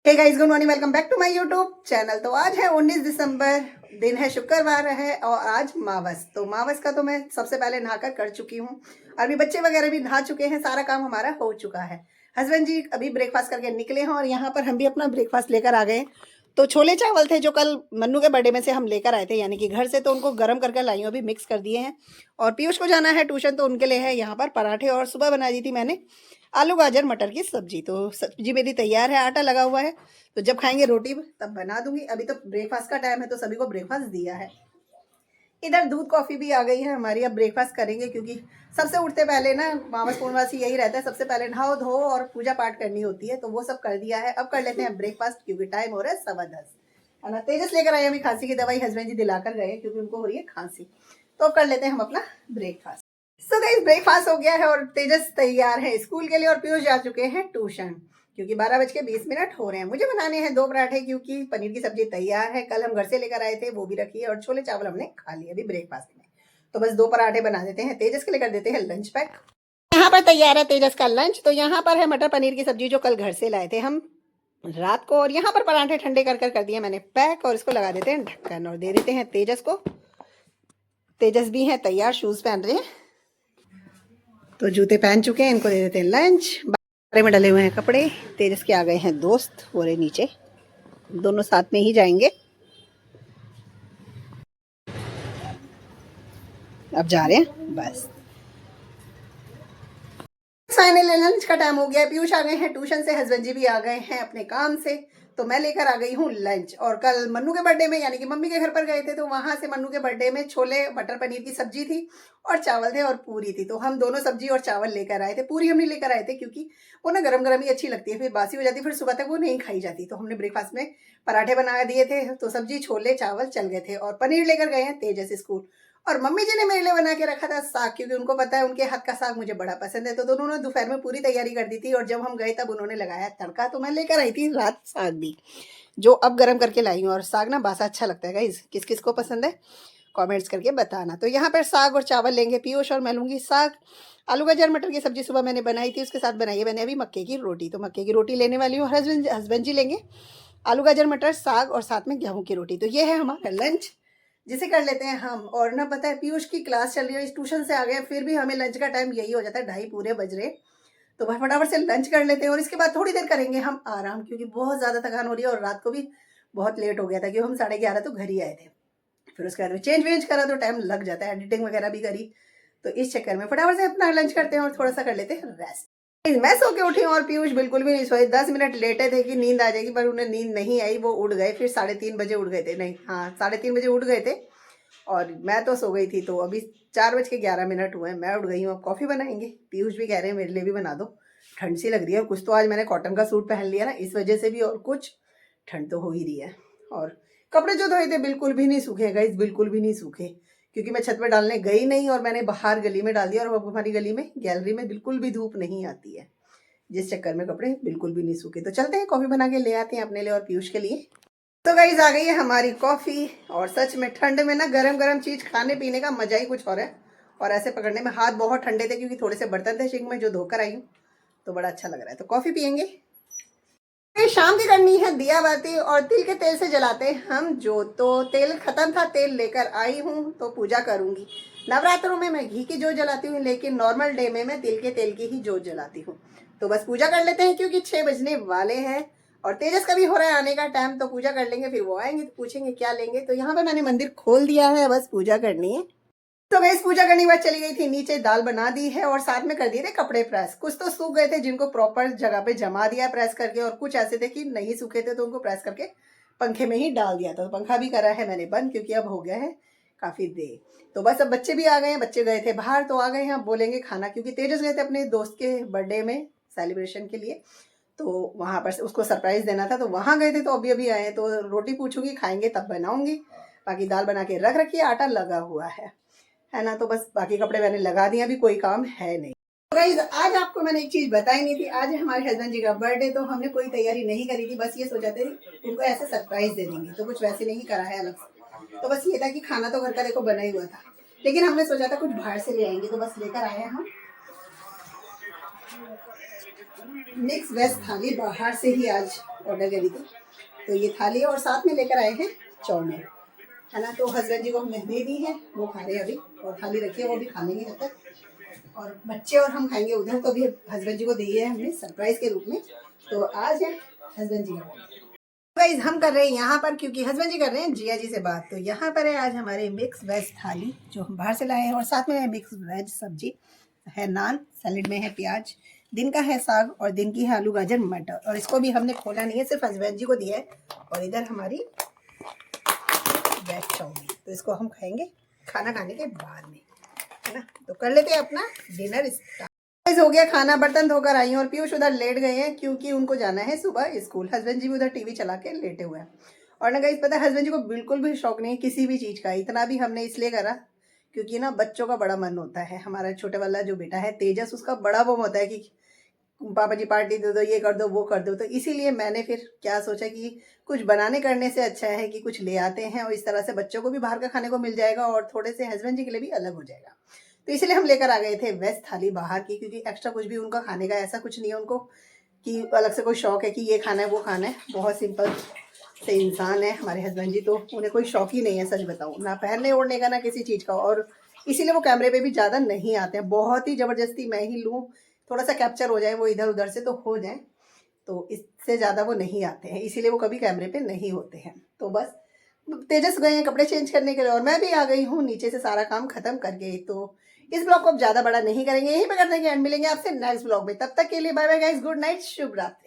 Hey guys, good morning, welcome back to my YouTube channel. तो आज है 19 दिसंबर, दिन है शुक्रवार है और आज मावस। तो मावस का तो मैं सबसे पहले नहाकर कर चुकी हूँ। अभी बच्चे वगैरह भी नहा चुके हैं, सारा काम हमारा हो चुका है। हस्बैंड जी अभी ब्रेकफास्ट करके निकले हैं और यहाँ पर हम भी अपना ब्रेकफास्ट लेकर आ गए। तो छोले चावल थे जो कल मन्नू के बर्थडे में से हम लेकर आए थे, यानी कि घर से, तो उनको गर्म करके लाई हूँ, अभी मिक्स कर दिए हैं। और पीयूष को जाना है ट्यूशन, तो उनके लिए है यहाँ पर पराठे। और सुबह बना दी थी मैंने आलू गाजर मटर की सब्जी। तो सब्जी मेरी तैयार है, आटा लगा हुआ है, तो जब खाएंगे रोटी तब बना दूंगी। अभी तो ब्रेकफास्ट का टाइम है, तो सभी को ब्रेकफास्ट दिया है। इधर दूध कॉफी भी आ गई है हमारी। अब ब्रेकफास्ट करेंगे क्योंकि सबसे उठते पहले ना मावस पूर्णवासी यही रहता है, सबसे पहले नहाओ धो और पूजा पाठ करनी होती है। तो वो सब कर दिया है, अब कर लेते हैं ब्रेकफास्ट क्योंकि टाइम हो रहा है 10:15 है ना। तेजस लेकर आए अभी खांसी की दवाई, हस्बैंड जी दिलाकर गए क्योंकि उनको हो रही है खांसी। तो अब कर लेते हैं हम अपना ब्रेकफास्ट। सो गाइस, ब्रेकफास्ट हो गया है और तेजस तैयार है स्कूल के लिए और पीयूष जा चुके हैं ट्यूशन, क्योंकि 12:20 हो रहे हैं। मुझे बनाने हैं 2 पराठे क्योंकि पनीर की सब्जी तैयार है, कल हम घर से लेकर आए थे, वो भी रखी है। और छोले चावल हमने खा लिए अभी ब्रेकफास्ट में। तो बस 2 पराठे बना देते हैं, तेजस के लिए कर देते हैं लंच पैक। यहाँ पर तैयार है तेजस का लंच। तो यहाँ पर है मटर पनीर की सब्जी जो कल घर से लाए थे हम रात को। और यहाँ पर पराठे ठंडे कर दिए मैंने पैक, और इसको लगा देते हैं ढक्कन और दे देते हैं तेजस को। तेजस भी है तैयार, शूज पहन रहे हैं, तो जूते पहन चुके हैं, इनको दे देते हैं लंच। बारे में डले हुए हैं कपड़े। तेजस के आ गए हैं दोस्त, वो रहे नीचे, दोनों साथ में ही जाएंगे। अब जा रहे हैं बस। फाइनली लंच का टाइम हो गया। पीयूष आ गए हैं ट्यूशन से, हस्बैंड जी भी आ गए हैं अपने काम से, तो मैं लेकर आ गई हूँ लंच। और कल मन्नू के बर्थडे में यानी कि मम्मी के घर पर गए थे, तो वहां से मन्नू के बर्थडे में छोले मटर पनीर की सब्जी थी और चावल थे और पूरी थी। तो हम दोनों सब्जी और चावल लेकर आए थे। पूरी हम नहीं लेकर आए थे क्योंकि वो ना गरम गरम ही अच्छी लगती है, फिर बासी हो जाती है, फिर सुबह तक वो नहीं खाई जाती। तो हमने ब्रेकफास्ट में पराठे बना दिए थे, तो सब्जी छोले चावल चल गए थे। और पनीर लेकर गए हैं तेजस स्कूल। और मम्मी जी ने मेरे लिए बना के रखा था साग, क्योंकि उनको पता है उनके हाथ का साग मुझे बड़ा पसंद है। तो दोनों ने दोपहर में पूरी तैयारी कर दी थी और जब हम गए तब उन्होंने लगाया तड़का। तो मैं लेकर आई थी रात साग भी, जो अब गर्म करके लाई हूँ। और साग ना बासा अच्छा लगता है गाइस, किस किस को पसंद है कमेंट्स करके बताना। तो यहाँ पर साग और चावल लेंगे पीयूष, और मैं लूँगी साग। आलू गाजर मटर की सब्जी सुबह मैंने बनाई थी, उसके साथ बनाई है मैंने अभी मक्के की रोटी। तो मक्के की रोटी लेने वाली हूँ, हस्बैंड जी लेंगे आलू गाजर मटर साग और साथ में गेहूँ की रोटी। तो ये है हमारा लंच, जिसे कर लेते हैं हम। और ना पता है पीयूष की क्लास चल रही है, ट्यूशन से आ गए, फिर भी हमें लंच का टाइम यही हो जाता है, 2:30 पूरे बज रहे। तो फटाफट से लंच कर लेते हैं और इसके बाद थोड़ी देर करेंगे हम आराम, क्योंकि बहुत ज़्यादा थकान हो रही है। और रात को भी बहुत लेट हो गया था, क्योंकि हम 11:30 तो घर ही आए थे। फिर उसके बाद में चेंज वेंज करा तो टाइम लग जाता है, एडिटिंग वगैरह भी करी। तो इस चक्कर में फटाफट से अपना लंच करते हैं और थोड़ा सा कर लेते हैं रेस्ट। मैं सो के उठी हूँ और पीयूष बिल्कुल भी नहीं सोए। 10 मिनट लेटे थे कि नींद आ जाएगी, पर उन्हें नींद नहीं आई, वो उठ गए। फिर 3:30 उठ गए थे, नहीं हाँ 3:30 उठ गए थे। और मैं तो सो गई थी। तो अभी 4:11 हुए, मैं उठ गई हूँ। अब कॉफ़ी बनाएंगे। पीयूष भी कह रहे हैं मेरे लिए भी बना दो, ठंड सी लग रही है। और कुछ तो आज मैंने कॉटन का सूट पहन लिया ना, इस वजह से भी, और कुछ ठंड तो हो ही रही है। और कपड़े जो धोए थे बिल्कुल भी नहीं सूखे गाइस, बिल्कुल भी नहीं सूखे, क्योंकि मैं छत पर डालने गई नहीं और मैंने बाहर गली में डाल दिया। और हमारी गली में गैलरी में बिल्कुल भी धूप नहीं आती है, जिस चक्कर में कपड़े बिल्कुल भी नहीं सूखे। तो चलते हैं कॉफ़ी बना के ले आते हैं अपने लिए और पीयूष के लिए। तो गाइस आ गई है हमारी कॉफ़ी। और सच में ठंड में ना गरम गरम चीज़ खाने पीने का मजा ही कुछ और है। और ऐसे पकड़ने में हाथ बहुत ठंडे थे, क्योंकि थोड़े से बर्तन थे सिंक में जो धोकर आई हूँ, तो बड़ा अच्छा लग रहा है। तो कॉफ़ी पियेंगे। शाम की करनी है दिया बाती, और तिल के तेल से जलाते हैं हम जोत। तो तेल खत्म था, तेल लेकर आई हूँ, तो पूजा करूंगी। नवरात्रों में मैं घी की जोत जलाती हूँ, लेकिन नॉर्मल डे में मैं तिल के तेल की ही जोत जलाती हूँ। तो बस पूजा कर लेते हैं, क्योंकि 6 बजने वाले हैं। और तेजस का भी हो रहा है आने का टाइम, तो पूजा कर लेंगे, फिर वो आएंगे तो पूछेंगे क्या लेंगे। तो यहाँ पर मैंने मंदिर खोल दिया है, बस पूजा करनी है। तो गैस पूजा करने के बाद चली गई थी नीचे, दाल बना दी है और साथ में कर दिए थे कपड़े प्रेस। कुछ तो सूख गए थे जिनको प्रॉपर जगह पे जमा दिया प्रेस करके, और कुछ ऐसे थे कि नहीं सूखे थे, तो उनको प्रेस करके पंखे में ही डाल दिया था। तो पंखा भी करा है मैंने बंद, क्योंकि अब हो गया है काफ़ी देर। तो बस अब बच्चे भी आ गए हैं, बच्चे गए थे बाहर, तो आ गए हैं, अब बोलेंगे खाना, क्योंकि तेजस गए थे अपने दोस्त के बर्थडे में सेलिब्रेशन के लिए। तो वहाँ पर उसको सरप्राइज देना था, तो वहाँ गए थे, तो अभी अभी आए हैं। तो रोटी पूछूंगी, खाएंगे तब बनाऊंगी। बाकी दाल बना के रख रखी है, आटा लगा हुआ है ना। तो बस बाकी कपड़े मैंने लगा दिए, अभी कोई काम है नहीं। तो गाइस आज आपको मैंने एक चीज बताई नहीं थी, आज है हमारे हस्बैंड जी का बर्थडे। तो हमने कोई तैयारी नहीं करी थी, बस ये सोचा थे उनको ऐसे सरप्राइज दे देंगे, तो कुछ वैसे नहीं करा है अलग से। तो बस ये था कि खाना तो घर का देखो बना ही हुआ था, लेकिन हमने सोचा था कुछ बाहर से ले आएंगे। तो बस लेकर आए हैं हम मिक्स वेज थाली बाहर से ही आज ऑर्डर करी थी, तो ये थाली और साथ में लेकर आए हैं चाउमीन, है ना। तो हस्बैंड जी को हमने दे दी है, वो खा रहे हैं अभी, और थाली रखी है वो भी खा लेंगे जब तक, और बच्चे और हम खाएंगे उधर। तो अभी हस्बैंड जी को दी है हमने सरप्राइज के रूप में। तो आज है हस्बैंड जी का, गाइस हम कर रहे हैं यहाँ पर, क्योंकि हस्बैंड जी कर रहे हैं जिया जी से बात। तो यहाँ पर है आज हमारे मिक्स वेज थाली जो हम बाहर से लाए हैं, और साथ में है मिक्स वेज सब्जी है, नान, सैलेड में है प्याज, दिन का है साग, और दिन की है आलू गाजर मटर। और इसको भी हमने खोला नहीं है, सिर्फ हस्बैंड जी को दिया है। और इधर हमारी वेज चाउमीन, तो इसको हम खाएंगे खाना खाने के बाद में, है ना। तो कर लेते हैं अपना डिनर स्टार्ट। हो गया खाना, बर्तन धोकर आई हूँ, और पीयूष उधर लेट गए हैं क्योंकि उनको जाना है सुबह स्कूल। हस्बैंड जी भी उधर टीवी चला के लेटे हुए हैं। और ना गाइस पता है हस्बैंड जी को बिल्कुल भी शौक नहीं है किसी भी चीज़ का। इतना भी हमने इसलिए करा क्योंकि ना बच्चों का बड़ा मन होता है। हमारा छोटे वाला जो बेटा है तेजस, उसका बड़ा वो होता है कि पापा जी पार्टी दे दो, ये कर दो, वो कर दो। तो इसीलिए मैंने फिर क्या सोचा कि कुछ बनाने करने से अच्छा है कि कुछ ले आते हैं, और इस तरह से बच्चों को भी बाहर का खाने को मिल जाएगा और थोड़े से हस्बैंड जी के लिए भी अलग हो जाएगा। तो इसलिए हम लेकर आ गए थे वेज थाली बाहर की, क्योंकि एक्स्ट्रा कुछ भी उनका खाने का ऐसा कुछ नहीं है उनको कि अलग से कोई शौक है कि ये खाना है वो खाना है। बहुत सिंपल से इंसान है हमारे हस्बैंड जी, तो उन्हें कोई शौक ही नहीं है, सच बताऊँ, ना पहनने ओढ़ने का ना किसी चीज़ का। और इसीलिए वो कैमरे पे भी ज़्यादा नहीं आते हैं। बहुत ही ज़बरदस्ती मैं ही लूँ, थोड़ा सा कैप्चर हो जाए वो इधर उधर से तो हो जाए, तो इससे ज़्यादा वो नहीं आते हैं, इसीलिए वो कभी कैमरे पे नहीं होते हैं। तो बस तेजस गए हैं कपड़े चेंज करने के लिए, और मैं भी आ गई हूँ नीचे से सारा काम खत्म करके। तो इस ब्लॉग को अब ज़्यादा बड़ा नहीं करेंगे, यहीं पे करने के एंड। मिलेंगे आपसे नेक्स्ट ब्लॉग में, तब तक के लिए bye bye guys, good night, शुभ रात्रि।